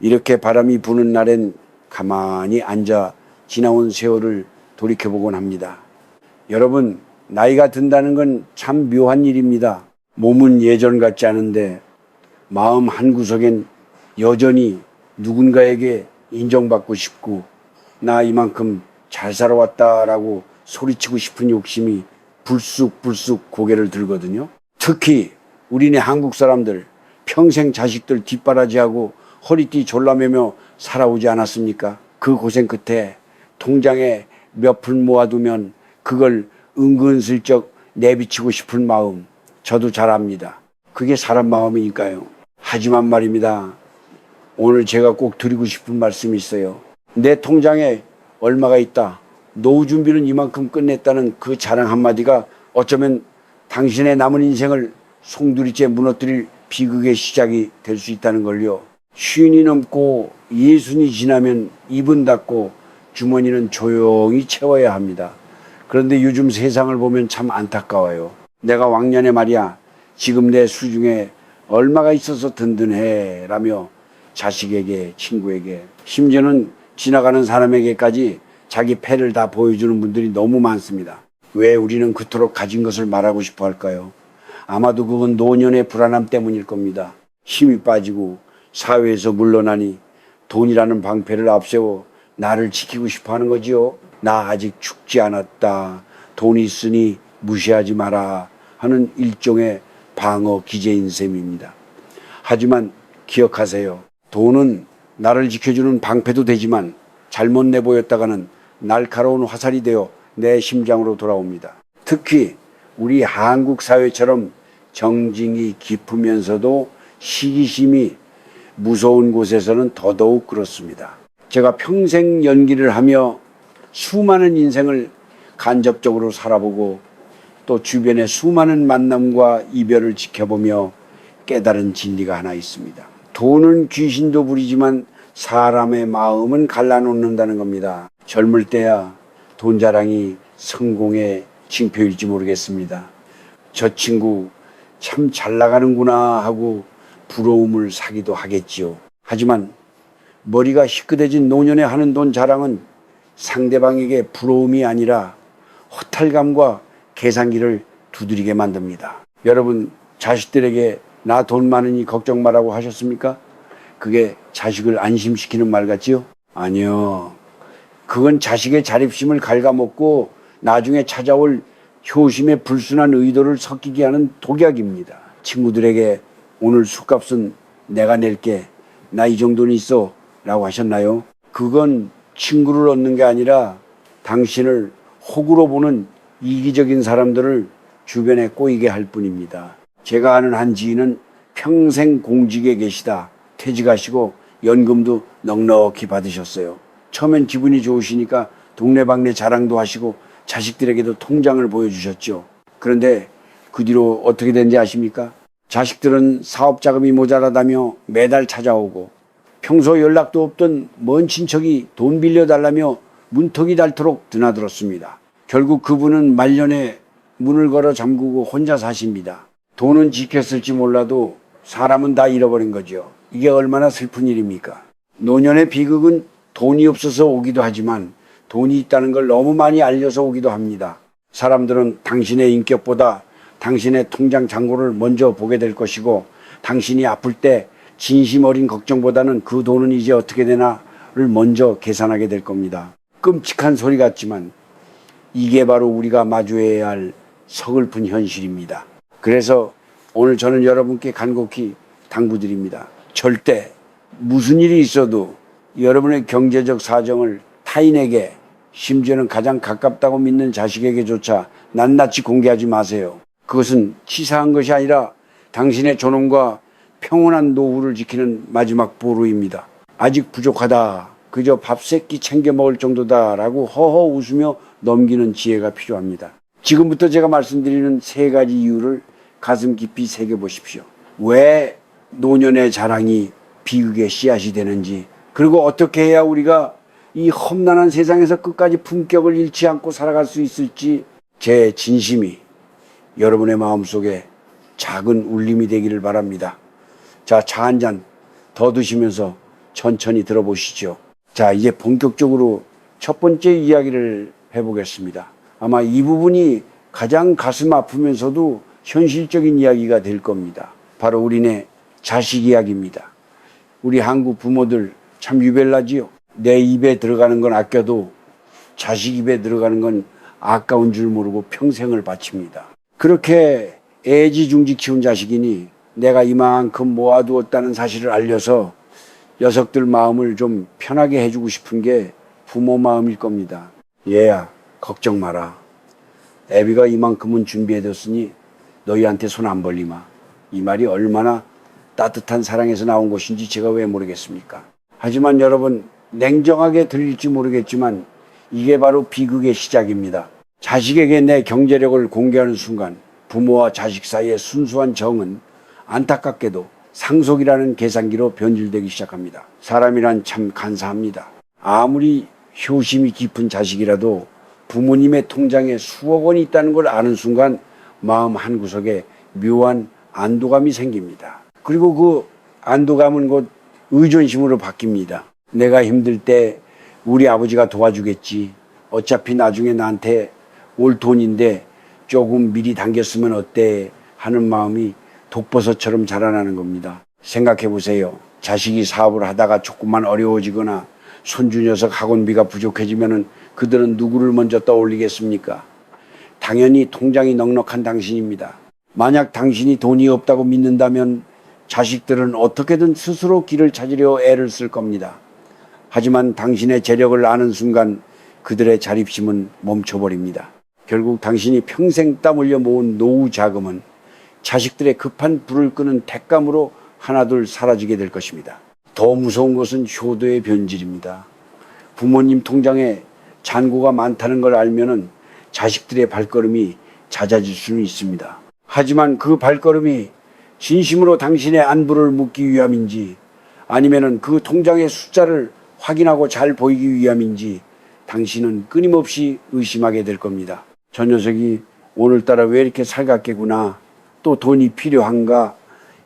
이렇게 바람이 부는 날엔 가만히 앉아 지나온 세월을 돌이켜보곤 합니다. 여러분, 나이가 든다는 건 참 묘한 일입니다. 몸은 예전 같지 않은데 마음 한구석엔 여전히 누군가에게 인정받고 싶고 나 이만큼 잘 살아왔다라고 소리치고 싶은 욕심이 불쑥불쑥 고개를 들거든요. 특히 우리네 한국 사람들 평생 자식들 뒷바라지하고 허리띠 졸라매며 살아오지 않았습니까? 그 고생 끝에 통장에 몇 푼 모아두면 그걸 은근슬쩍 내비치고 싶은 마음 저도 잘 압니다. 그게 사람 마음이니까요. 하지만 말입니다. 오늘 제가 꼭 드리고 싶은 말씀이 있어요. 내 통장에 얼마가 있다. 노후 준비는 이만큼 끝냈다는 그 자랑 한마디가 어쩌면 당신의 남은 인생을 송두리째 무너뜨릴 비극의 시작이 될 수 있다는 걸요. 50이 넘고 60이 지나면 입은 닫고 주머니는 조용히 채워야 합니다. 그런데 요즘 세상을 보면 참 안타까워요. 내가 왕년에 말이야 지금 내 수중에 얼마가 있어서 든든해 라며 자식에게 친구에게 심지어는 지나가는 사람에게까지 자기 패를 다 보여주는 분들이 너무 많습니다. 왜 우리는 그토록 가진 것을 말하고 싶어 할까요? 아마도 그건 노년의 불안함 때문일 겁니다. 힘이 빠지고 사회에서 물러나니 돈이라는 방패를 앞세워 나를 지키고 싶어 하는 거지요. 나 아직 죽지 않았다. 돈이 있으니 무시하지 마라 하는 일종의 방어 기제인 셈입니다. 하지만 기억하세요. 돈은 나를 지켜주는 방패도 되지만 잘못 내보였다가는 날카로운 화살이 되어 내 심장으로 돌아옵니다. 특히 우리 한국 사회처럼 정직이 깊으면서도 시기심이 무서운 곳에서는 더더욱 그렇습니다. 제가 평생 연기를 하며 수많은 인생을 간접적으로 살아보고 또 주변의 수많은 만남과 이별을 지켜보며 깨달은 진리가 하나 있습니다. 돈은 귀신도 부리지만 사람의 마음은 갈라놓는다는 겁니다. 젊을 때야 돈 자랑이 성공의 징표일지 모르겠습니다. 저 친구 참 잘 나가는구나 하고 부러움을 사기도 하겠지요. 하지만 머리가 희끗해진 노년에 하는 돈 자랑은 상대방에게 부러움이 아니라 허탈감과 계산기를 두드리게 만듭니다. 여러분 자식들에게 나 돈 많으니 걱정 말라고 하셨습니까? 그게 자식을 안심시키는 말 같지요? 아니요. 그건 자식의 자립심을 갉아먹고 나중에 찾아올 효심의 불순한 의도를 섞이게 하는 독약입니다. 친구들에게 오늘 술값은 내가 낼게. 나 이 정도는 있어. 라고 하셨나요? 그건 친구를 얻는 게 아니라 당신을 혹으로 보는 이기적인 사람들을 주변에 꼬이게 할 뿐입니다. 제가 아는 한 지인은 평생 공직에 계시다 퇴직하시고 연금도 넉넉히 받으셨어요. 처음엔 기분이 좋으시니까 동네방네 자랑도 하시고 자식들에게도 통장을 보여주셨죠. 그런데 그 뒤로 어떻게 된지 아십니까? 자식들은 사업자금이 모자라다며 매달 찾아오고 평소 연락도 없던 먼 친척이 돈 빌려달라며 문턱이 닳도록 드나들었습니다. 결국 그분은 말년에 문을 걸어 잠그고 혼자 사십니다. 돈은 지켰을지 몰라도 사람은 다 잃어버린 거죠. 이게 얼마나 슬픈 일입니까? 노년의 비극은 돈이 없어서 오기도 하지만 돈이 있다는 걸 너무 많이 알려서 오기도 합니다. 사람들은 당신의 인격보다 당신의 통장 잔고를 먼저 보게 될 것이고 당신이 아플 때 진심 어린 걱정보다는 그 돈은 이제 어떻게 되나를 먼저 계산하게 될 겁니다. 끔찍한 소리 같지만 이게 바로 우리가 마주해야 할 서글픈 현실입니다. 그래서 오늘 저는 여러분께 간곡히 당부드립니다. 절대 무슨 일이 있어도 여러분의 경제적 사정을 타인에게 심지어는 가장 가깝다고 믿는 자식에게조차 낱낱이 공개하지 마세요. 그것은 치사한 것이 아니라 당신의 존엄과 평온한 노후를 지키는 마지막 보루입니다. 아직 부족하다. 그저 밥 세끼 챙겨 먹을 정도다 라고 허허 웃으며 넘기는 지혜가 필요합니다. 지금부터 제가 말씀드리는 세 가지 이유를 가슴 깊이 새겨보십시오. 왜 노년의 자랑이 비극의 씨앗이 되는지, 그리고 어떻게 해야 우리가 이 험난한 세상에서 끝까지 품격을 잃지 않고 살아갈 수 있을지 제 진심이 여러분의 마음속에 작은 울림이 되기를 바랍니다. 자, 차 한 잔 더 드시면서 천천히 들어보시죠. 자, 이제 본격적으로 첫 번째 이야기를 해보겠습니다. 아마 이 부분이 가장 가슴 아프면서도 현실적인 이야기가 될 겁니다. 바로 우리네 자식 이야기입니다. 우리 한국 부모들 참 유별나지요. 내 입에 들어가는 건 아껴도 자식 입에 들어가는 건 아까운 줄 모르고 평생을 바칩니다. 그렇게 애지중지 키운 자식이니 내가 이만큼 모아두었다는 사실을 알려서 녀석들 마음을 좀 편하게 해주고 싶은 게 부모 마음일 겁니다. 얘야, 걱정 마라. 애비가 이만큼은 준비해뒀으니 너희한테 손 안 벌리마. 이 말이 얼마나 따뜻한 사랑에서 나온 것인지 제가 왜 모르겠습니까? 하지만 여러분, 냉정하게 들릴지 모르겠지만 이게 바로 비극의 시작입니다. 자식에게 내 경제력을 공개하는 순간 부모와 자식 사이의 순수한 정은 안타깝게도 상속이라는 계산기로 변질되기 시작합니다. 사람이란 참 간사합니다. 아무리 효심이 깊은 자식이라도 부모님의 통장에 수억 원이 있다는 걸 아는 순간 마음 한구석에 묘한 안도감이 생깁니다. 그리고 그 안도감은 곧 의존심으로 바뀝니다. 내가 힘들 때 우리 아버지가 도와주겠지. 어차피 나중에 나한테 올 돈인데 조금 미리 당겼으면 어때 하는 마음이 독버섯처럼 자라나는 겁니다. 생각해 보세요. 자식이 사업을 하다가 조금만 어려워지거나 손주 녀석 학원비가 부족해지면 그들은 누구를 먼저 떠올리겠습니까? 당연히 통장이 넉넉한 당신입니다. 만약 당신이 돈이 없다고 믿는다면 자식들은 어떻게든 스스로 길을 찾으려 애를 쓸 겁니다. 하지만 당신의 재력을 아는 순간 그들의 자립심은 멈춰버립니다. 결국 당신이 평생 땀 흘려 모은 노후 자금은 자식들의 급한 불을 끄는 택감으로 하나둘 사라지게 될 것입니다. 더 무서운 것은 효도의 변질입니다. 부모님 통장에 잔고가 많다는 걸 알면은 자식들의 발걸음이 잦아질 수는 있습니다. 하지만 그 발걸음이 진심으로 당신의 안부를 묻기 위함인지 아니면은 그 통장의 숫자를 확인하고 잘 보이기 위함인지 당신은 끊임없이 의심하게 될 겁니다. 저 녀석이 오늘따라 왜 이렇게 살갑게구나, 또 돈이 필요한가,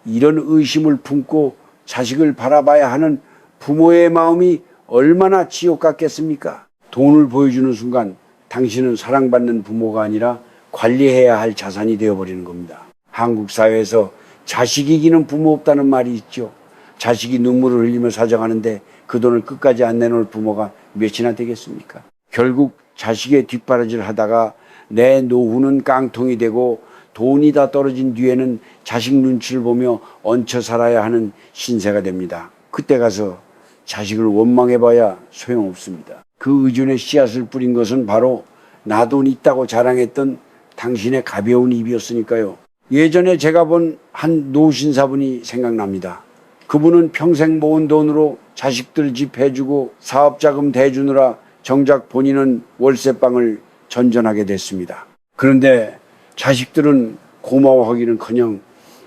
이런 의심을 품고 자식을 바라봐야 하는 부모의 마음이 얼마나 지옥 같겠습니까? 돈을 보여주는 순간 당신은 사랑받는 부모가 아니라 관리해야 할 자산이 되어버리는 겁니다. 한국 사회에서 자식 이기는 부모 없다는 말이 있죠. 자식이 눈물을 흘리며 사정하는데 그 돈을 끝까지 안 내놓을 부모가 몇이나 되겠습니까? 결국 자식의 뒷바라지를 하다가 내 노후는 깡통이 되고 돈이 다 떨어진 뒤에는 자식 눈치를 보며 얹혀 살아야 하는 신세가 됩니다. 그때 가서 자식을 원망해봐야 소용없습니다. 그 의존의 씨앗을 뿌린 것은 바로 나 돈 있다고 자랑했던 당신의 가벼운 입이었으니까요. 예전에 제가 본 한 노신사분이 생각납니다. 그분은 평생 모은 돈으로 자식들 집 해주고 사업자금 대주느라 정작 본인은 월세방을 전전하게 됐습니다. 그런데 자식들은 고마워하기는커녕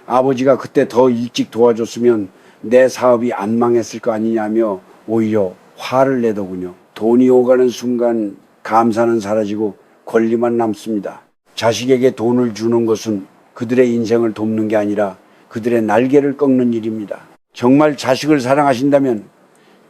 아버지가 그때 더 일찍 도와줬으면 내 사업이 안 망했을 거 아니냐며 오히려 화를 내더군요. 돈이 오가는 순간 감사는 사라지고 권리만 남습니다. 자식에게 돈을 주는 것은 그들의 인생을 돕는 게 아니라 그들의 날개를 꺾는 일입니다. 정말 자식을 사랑하신다면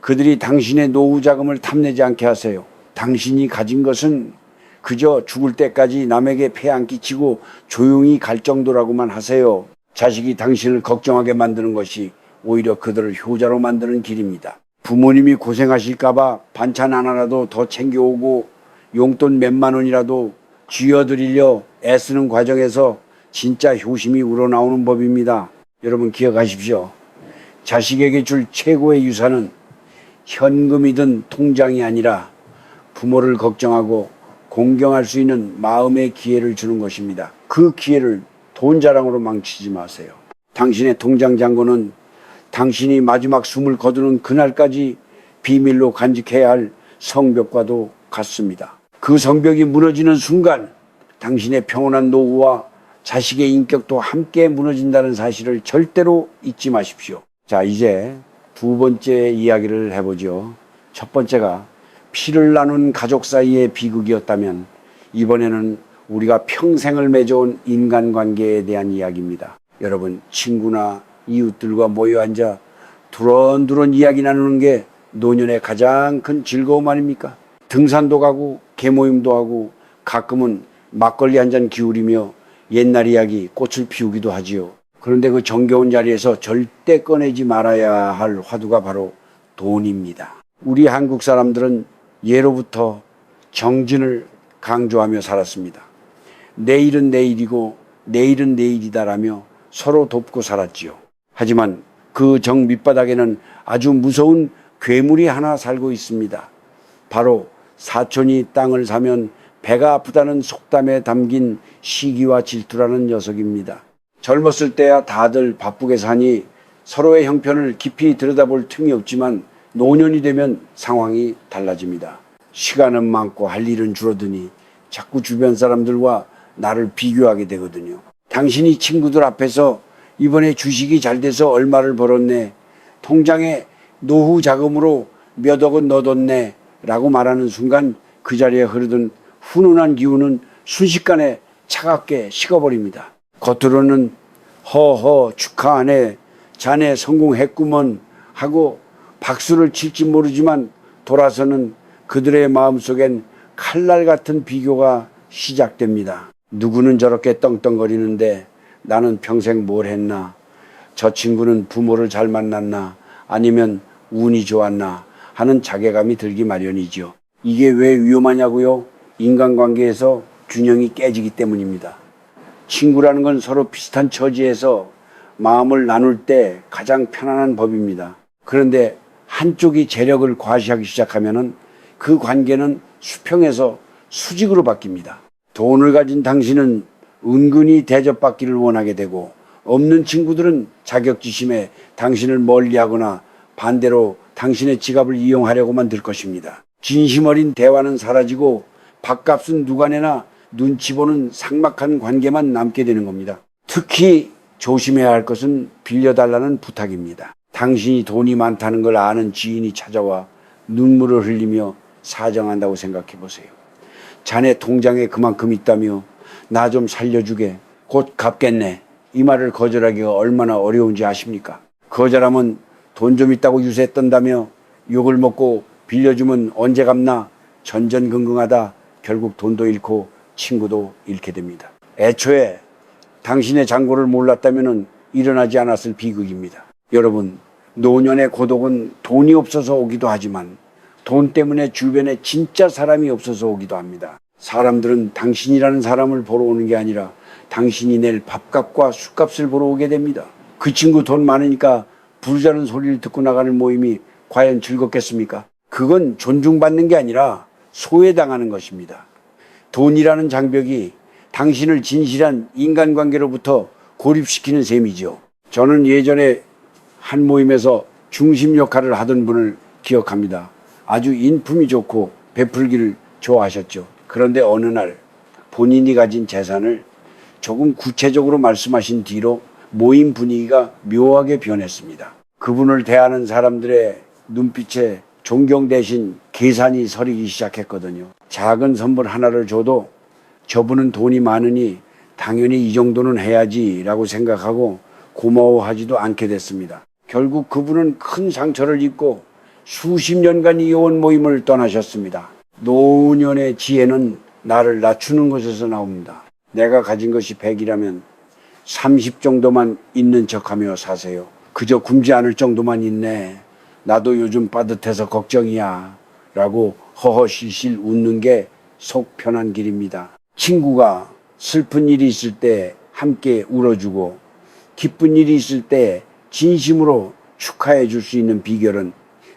그들이 당신의 노후 자금을 탐내지 않게 하세요. 당신이 가진 것은 그저 죽을 때까지 남에게 폐 안 끼치고 조용히 갈 정도라고만 하세요. 자식이 당신을 걱정하게 만드는 것이 오히려 그들을 효자로 만드는 길입니다. 부모님이 고생하실까봐 반찬 하나라도 더 챙겨오고 용돈 몇만 원이라도 쥐어드리려 애쓰는 과정에서 진짜 효심이 우러나오는 법입니다. 여러분 기억하십시오. 자식에게 줄 최고의 유산은 현금이든 통장이 아니라 부모를 걱정하고 공경할 수 있는 마음의 기회를 주는 것입니다. 그 기회를 돈 자랑으로 망치지 마세요. 당신의 통장 잔고는 당신이 마지막 숨을 거두는 그날까지 비밀로 간직해야 할 성벽과도 같습니다. 그 성벽이 무너지는 순간 당신의 평온한 노후와 자식의 인격도 함께 무너진다는 사실을 절대로 잊지 마십시오. 자, 이제 두 번째 이야기를 해보죠. 첫 번째가 피를 나눈 가족 사이의 비극이었다면 이번에는 우리가 평생을 맺어온 인간관계에 대한 이야기입니다. 여러분, 친구나 이웃들과 모여 앉아 두런두런 이야기 나누는 게 노년의 가장 큰 즐거움 아닙니까? 등산도 가고 개모임도 하고 가끔은 막걸리 한 잔 기울이며 옛날 이야기 꽃을 피우기도 하지요. 그런데 그 정겨운 자리에서 절대 꺼내지 말아야 할 화두가 바로 돈입니다. 우리 한국 사람들은 예로부터 정진을 강조하며 살았습니다. 내일은 내일이고 내일은 내일이다라며 서로 돕고 살았지요. 하지만 그 정 밑바닥에는 아주 무서운 괴물이 하나 살고 있습니다. 바로 사촌이 땅을 사면 배가 아프다는 속담에 담긴 시기와 질투라는 녀석입니다. 젊었을 때야 다들 바쁘게 사니 서로의 형편을 깊이 들여다볼 틈이 없지만 노년이 되면 상황이 달라집니다. 시간은 많고 할 일은 줄어드니 자꾸 주변 사람들과 나를 비교하게 되거든요. 당신이 친구들 앞에서 이번에 주식이 잘 돼서 얼마를 벌었네, 통장에 노후 자금으로 몇 억은 넣어뒀네 라고 말하는 순간 그 자리에 흐르던 훈훈한 기운은 순식간에 차갑게 식어버립니다. 겉으로는 허허 축하하네, 자네 성공했구먼 하고 박수를 칠지 모르지만 돌아서는 그들의 마음속엔 칼날 같은 비교가 시작됩니다. 누구는 저렇게 떵떵거리는데 나는 평생 뭘 했나, 저 친구는 부모를 잘 만났나, 아니면 운이 좋았나 하는 자괴감이 들기 마련이죠. 이게 왜 위험하냐고요? 인간관계에서 균형이 깨지기 때문입니다. 친구라는 건 서로 비슷한 처지에서 마음을 나눌 때 가장 편안한 법입니다. 그런데 한쪽이 재력을 과시하기 시작하면 그 관계는 수평에서 수직으로 바뀝니다. 돈을 가진 당신은 은근히 대접받기를 원하게 되고, 없는 친구들은 자격지심에 당신을 멀리하거나 반대로 당신의 지갑을 이용하려고만 들 것입니다. 진심 어린 대화는 사라지고 밥값은 누가 내나 눈치 보는 삭막한 관계만 남게 되는 겁니다. 특히 조심해야 할 것은 빌려달라는 부탁입니다. 당신이 돈이 많다는 걸 아는 지인이 찾아와 눈물을 흘리며 사정한다고 생각해 보세요. 자네 통장에 그만큼 있다며 나 좀 살려주게, 곧 갚겠네, 이 말을 거절하기가 얼마나 어려운지 아십니까? 거절하면 돈 좀 있다고 유세 떤다며 욕을 먹고 빌려주면 언제 갚나 전전긍긍하다 결국 돈도 잃고 친구도 잃게 됩니다. 애초에 당신의 장고를 몰랐다면 일어나지 않았을 비극입니다. 여러분, 노년의 고독은 돈이 없어서 오기도 하지만 돈 때문에 주변에 진짜 사람이 없어서 오기도 합니다. 사람들은 당신이라는 사람을 보러 오는 게 아니라 당신이 낼 밥값과 술값을 보러 오게 됩니다. 그 친구 돈 많으니까 부르자는 소리를 듣고 나가는 모임이 과연 즐겁겠습니까? 그건 존중받는 게 아니라 소외당하는 것입니다. 돈이라는 장벽이 당신을 진실한 인간관계로부터 고립시키는 셈이죠. 저는 예전에 한 모임에서 중심 역할을 하던 분을 기억합니다. 아주 인품이 좋고 베풀기를 좋아하셨죠. 그런데 어느 날 본인이 가진 재산을 조금 구체적으로 말씀하신 뒤로 모임 분위기가 묘하게 변했습니다. 그분을 대하는 사람들의 눈빛에 존경 대신 계산이 서리기 시작했거든요. 작은 선물 하나를 줘도 저분은 돈이 많으니 당연히 이 정도는 해야지 라고 생각하고 고마워하지도 않게 됐습니다. 결국 그분은 큰 상처를 입고 수십 년간 이어온 모임을 떠나셨습니다. 노년의 지혜는 나를 낮추는 것에서 나옵니다. 내가 가진 것이 100이라면 30 정도만 있는 척하며 사세요. 그저 굶지 않을 정도만 있네, 나도 요즘 빠듯해서 걱정이야 라고 허허실실 웃는 게 속 편한 길입니다. 친구가 슬픈 일이 있을 때 함께 울어주고 기쁜 일이 있을 때 진심으로 축하해 줄 수 있는 비결은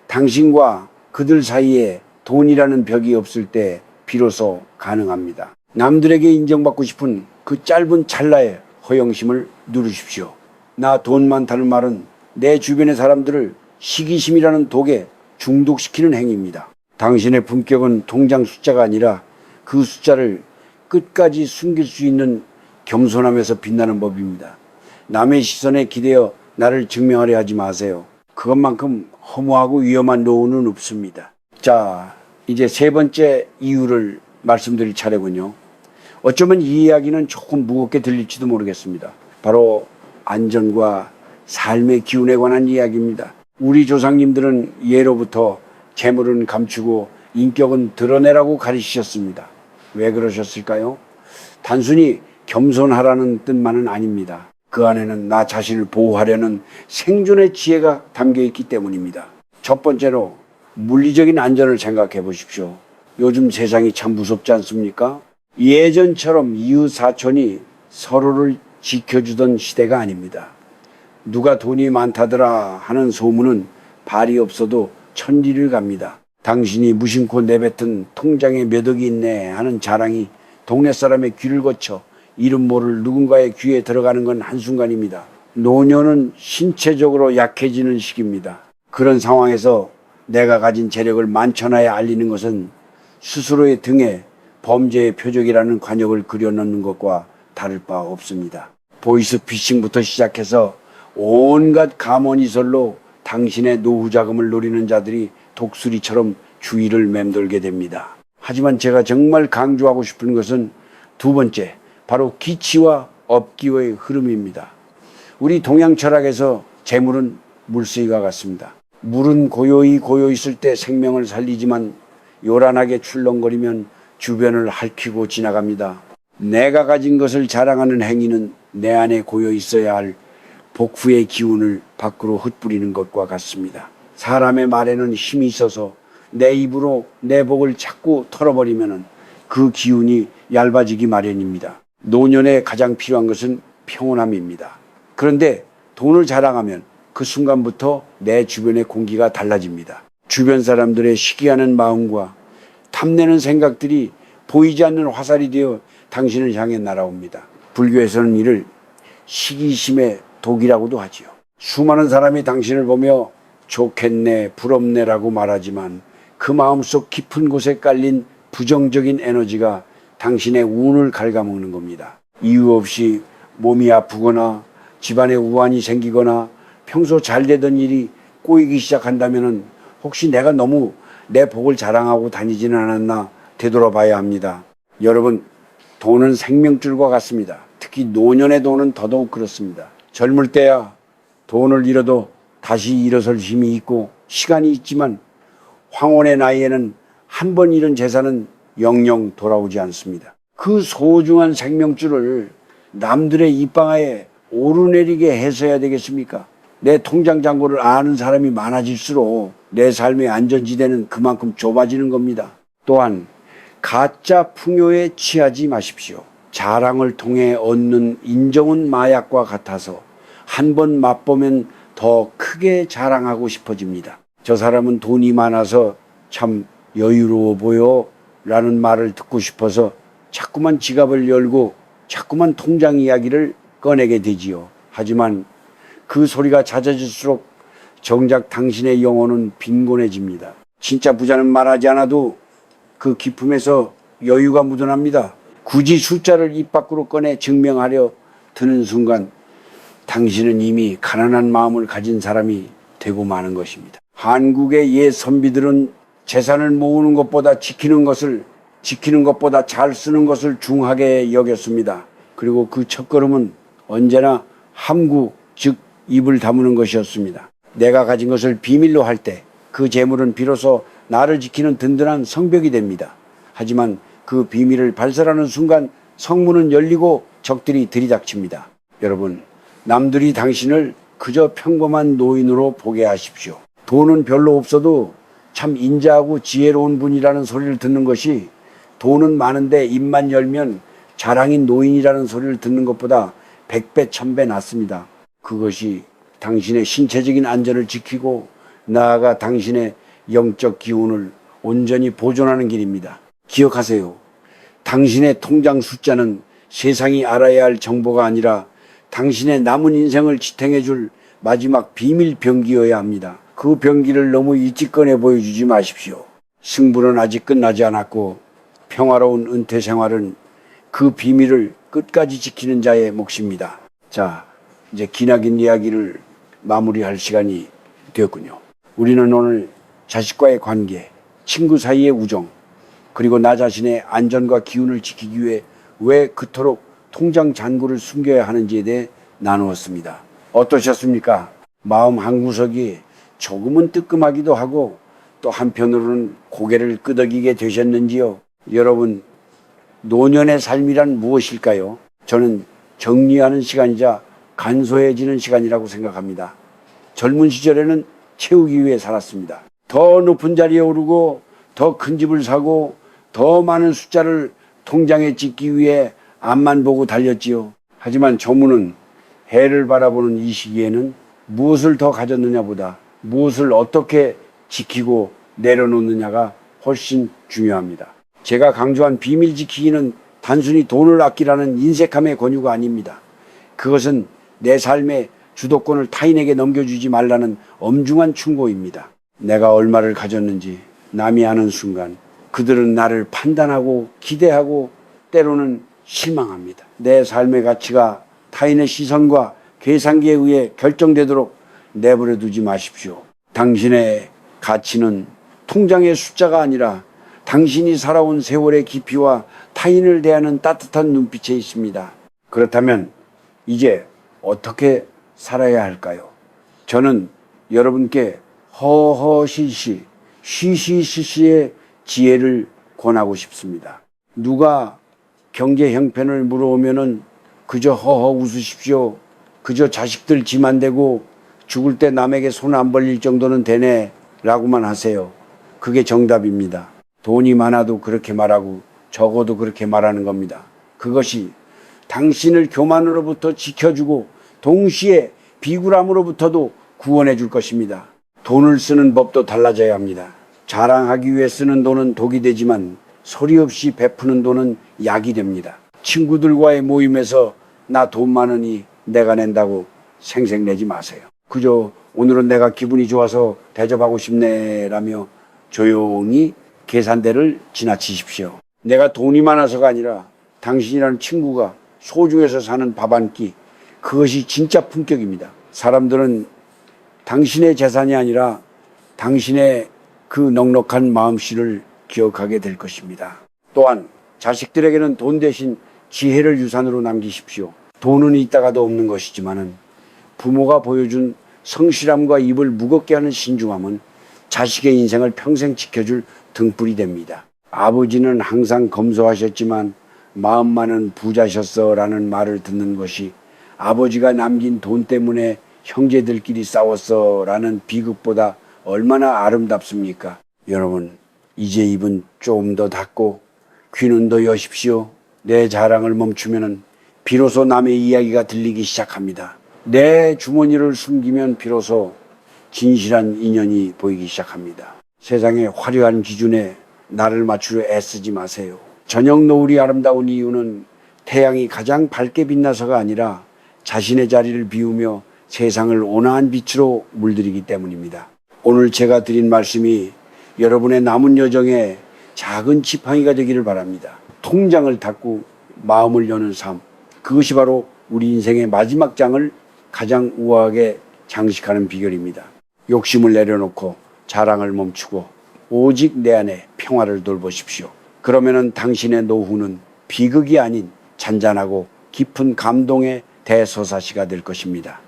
당신과 그들 사이에 돈이라는 벽이 없을 때 비로소 가능합니다. 남들에게 인정받고 싶은 그 짧은 찰나의 허영심을 누르십시오. 나 돈 많다는 말은 내 주변의 사람들을 시기심이라는 독에 중독시키는 행위입니다. 당신의 품격은 통장 숫자가 아니라 그 숫자를 끝까지 숨길 수 있는 겸손함에서 빛나는 법입니다. 남의 시선에 기대어 나를 증명하려 하지 마세요. 그것만큼 허무하고 위험한 노후는 없습니다. 자, 이제 세 번째 이유를 말씀드릴 차례군요. 어쩌면 이 이야기는 조금 무겁게 들릴지도 모르겠습니다. 바로 안전과 삶의 기운에 관한 이야기입니다. 우리 조상님들은 예로부터 재물은 감추고 인격은 드러내라고 가르치셨습니다. 왜 그러셨을까요? 단순히 겸손하라는 뜻만은 아닙니다. 그 안에는 나 자신을 보호하려는 생존의 지혜가 담겨 있기 때문입니다. 첫 번째로 물리적인 안전을 생각해 보십시오. 요즘 세상이 참 무섭지 않습니까? 예전처럼 이웃 사촌이 서로를 지켜주던 시대가 아닙니다. 누가 돈이 많다더라 하는 소문은 발이 없어도 천리를 갑니다. 당신이 무심코 내뱉은 통장에 몇 억이 있네 하는 자랑이 동네 사람의 귀를 거쳐 이름 모를 누군가의 귀에 들어가는 건 한순간입니다. 노년은 신체적으로 약해지는 시기입니다. 그런 상황에서 내가 가진 재력을 만천하에 알리는 것은 스스로의 등에 범죄의 표적이라는 관역을 그려넣는 것과 다를 바 없습니다. 보이스피싱부터 시작해서 온갖 감언이설로 당신의 노후 자금을 노리는 자들이 독수리처럼 주위를 맴돌게 됩니다. 하지만 제가 정말 강조하고 싶은 것은 두 번째, 바로 기치와 업기의 흐름입니다. 우리 동양 철학에서 재물은 물수와 같습니다. 물은 고요히 고여 있을 때 생명을 살리지만 요란하게 출렁거리면 주변을 핥히고 지나갑니다. 내가 가진 것을 자랑하는 행위는 내 안에 고여 있어야 할 복후의 기운을 밖으로 흩뿌리는 것과 같습니다. 사람의 말에는 힘이 있어서 내 입으로 내 복을 자꾸 털어버리면 그 기운이 얇아지기 마련입니다. 노년에 가장 필요한 것은 평온함입니다. 그런데 돈을 자랑하면 그 순간부터 내 주변의 공기가 달라집니다. 주변 사람들의 시기하는 마음과 탐내는 생각들이 보이지 않는 화살이 되어 당신을 향해 날아옵니다. 불교에서는 이를 시기심의 독이라고도 하지요. 수많은 사람이 당신을 보며 좋겠네, 부럽네라고 말하지만 그 마음속 깊은 곳에 깔린 부정적인 에너지가 당신의 운을 갉아먹는 겁니다. 이유 없이 몸이 아프거나 집안에 우환이 생기거나 평소 잘 되던 일이 꼬이기 시작한다면 혹시 내가 너무 내 복을 자랑하고 다니지는 않았나 되돌아봐야 합니다. 여러분, 돈은 생명줄과 같습니다. 특히 노년의 돈은 더더욱 그렇습니다. 젊을 때야 돈을 잃어도 다시 일어설 힘이 있고 시간이 있지만 황혼의 나이에는 한 번 잃은 재산은 영영 돌아오지 않습니다. 그 소중한 생명줄을 남들의 입방아에 오르내리게 해서야 되겠습니까? 내 통장 잔고를 아는 사람이 많아질수록 내 삶의 안전지대는 그만큼 좁아지는 겁니다. 또한 가짜 풍요에 취하지 마십시오. 자랑을 통해 얻는 인정은 마약과 같아서 한 번 맛보면 더 크게 자랑하고 싶어집니다. 저 사람은 돈이 많아서 참 여유로워 보여 라는 말을 듣고 싶어서 자꾸만 지갑을 열고 자꾸만 통장 이야기를 꺼내게 되지요. 하지만 그 소리가 잦아질수록 정작 당신의 영혼은 빈곤해집니다. 진짜 부자는 말하지 않아도 그 기품에서 여유가 묻어납니다. 굳이 숫자를 입 밖으로 꺼내 증명하려 드는 순간 당신은 이미 가난한 마음을 가진 사람이 되고 마는 것입니다. 한국의 옛 선비들은 재산을 모으는 것보다 지키는 것보다 잘 쓰는 것을 중하게 여겼습니다. 그리고 그 첫걸음은 언제나 함구, 즉 입을 다무는 것이었습니다. 내가 가진 것을 비밀로 할 때 그 재물은 비로소 나를 지키는 든든한 성벽이 됩니다. 하지만 그 비밀을 발설하는 순간 성문은 열리고 적들이 들이닥칩니다. 여러분, 남들이 당신을 그저 평범한 노인으로 보게 하십시오. 돈은 별로 없어도 참 인자하고 지혜로운 분이라는 소리를 듣는 것이 돈은 많은데 입만 열면 자랑인 노인이라는 소리를 듣는 것보다 100배, 1000배 낫습니다. 그것이 당신의 신체적인 안전을 지키고 나아가 당신의 영적 기운을 온전히 보존하는 길입니다. 기억하세요. 당신의 통장 숫자는 세상이 알아야 할 정보가 아니라 당신의 남은 인생을 지탱해 줄 마지막 비밀 병기여야 합니다. 그 병기를 너무 일찍 꺼내 보여주지 마십시오. 승부는 아직 끝나지 않았고 평화로운 은퇴 생활은 그 비밀을 끝까지 지키는 자의 몫입니다. 자, 이제 기나긴 이야기를 마무리할 시간이 되었군요. 우리는 오늘 자식과의 관계, 친구 사이의 우정, 그리고 나 자신의 안전과 기운을 지키기 위해 왜 그토록 통장 잔고를 숨겨야 하는지에 대해 나누었습니다. 어떠셨습니까? 마음 한구석이 조금은 뜨끔하기도 하고 또 한편으로는 고개를 끄덕이게 되셨는지요? 여러분, 노년의 삶이란 무엇일까요? 저는 정리하는 시간이자 간소해지는 시간이라고 생각합니다. 젊은 시절에는 채우기 위해 살았습니다. 더 높은 자리에 오르고 더 큰 집을 사고 더 많은 숫자를 통장에 찍기 위해 앞만 보고 달렸지요. 하지만 저문은 해를 바라보는 이 시기에는 무엇을 더 가졌느냐보다 무엇을 어떻게 지키고 내려놓느냐가 훨씬 중요합니다. 제가 강조한 비밀 지키기는 단순히 돈을 아끼라는 인색함의 권유가 아닙니다. 그것은 내 삶의 주도권을 타인에게 넘겨주지 말라는 엄중한 충고입니다. 내가 얼마를 가졌는지 남이 아는 순간 그들은 나를 판단하고 기대하고 때로는 실망합니다. 내 삶의 가치가 타인의 시선과 계산기에 의해 결정되도록 내버려 두지 마십시오. 당신의 가치는 통장의 숫자가 아니라 당신이 살아온 세월의 깊이와 타인을 대하는 따뜻한 눈빛에 있습니다. 그렇다면 이제 어떻게 살아야 할까요? 저는 여러분께 허허시시, 쉬쉬시시의 지혜를 권하고 싶습니다. 누가 경제 형편을 물어오면은 그저 허허 웃으십시오. 그저 자식들 짐 안 되고 죽을 때 남에게 손 안 벌릴 정도는 되네 라고만 하세요. 그게 정답입니다. 돈이 많아도 그렇게 말하고 적어도 그렇게 말하는 겁니다. 그것이 당신을 교만으로부터 지켜주고 동시에 비굴함으로부터도 구원해 줄 것입니다. 돈을 쓰는 법도 달라져야 합니다. 자랑하기 위해 쓰는 돈은 독이 되지만 소리 없이 베푸는 돈은 약이 됩니다. 친구들과의 모임에서 나 돈 많으니 내가 낸다고 생색내지 마세요. 그저 오늘은 내가 기분이 좋아서 대접하고 싶네 라며 조용히 계산대를 지나치십시오. 내가 돈이 많아서가 아니라 당신이라는 친구가 소중해서 사는 밥 한 끼, 그것이 진짜 품격입니다. 사람들은 당신의 재산이 아니라 당신의 그 넉넉한 마음씨를 기억하게 될 것입니다. 또한 자식들에게는 돈 대신 지혜를 유산으로 남기십시오. 돈은 있다가도 없는 것이지만은 부모가 보여준 성실함과 입을 무겁게 하는 신중함은 자식의 인생을 평생 지켜줄 등불이 됩니다. 아버지는 항상 검소하셨지만 마음만은 부자셨어 라는 말을 듣는 것이 아버지가 남긴 돈 때문에 형제들끼리 싸웠어 라는 비극보다 얼마나 아름답습니까? 여러분, 이제 입은 좀 더 닫고 귀는 더 여십시오. 내 자랑을 멈추면 비로소 남의 이야기가 들리기 시작합니다. 내 주머니를 숨기면 비로소 진실한 인연이 보이기 시작합니다. 세상의 화려한 기준에 나를 맞추려 애쓰지 마세요. 저녁 노을이 아름다운 이유는 태양이 가장 밝게 빛나서가 아니라 자신의 자리를 비우며 세상을 온화한 빛으로 물들이기 때문입니다. 오늘 제가 드린 말씀이 여러분의 남은 여정에 작은 지팡이가 되기를 바랍니다. 통장을 닫고 마음을 여는 삶, 그것이 바로 우리 인생의 마지막 장을 가장 우아하게 장식하는 비결입니다. 욕심을 내려놓고 자랑을 멈추고 오직 내 안에 평화를 돌보십시오. 그러면은 당신의 노후는 비극이 아닌 잔잔하고 깊은 감동의 대소사시가 될 것입니다.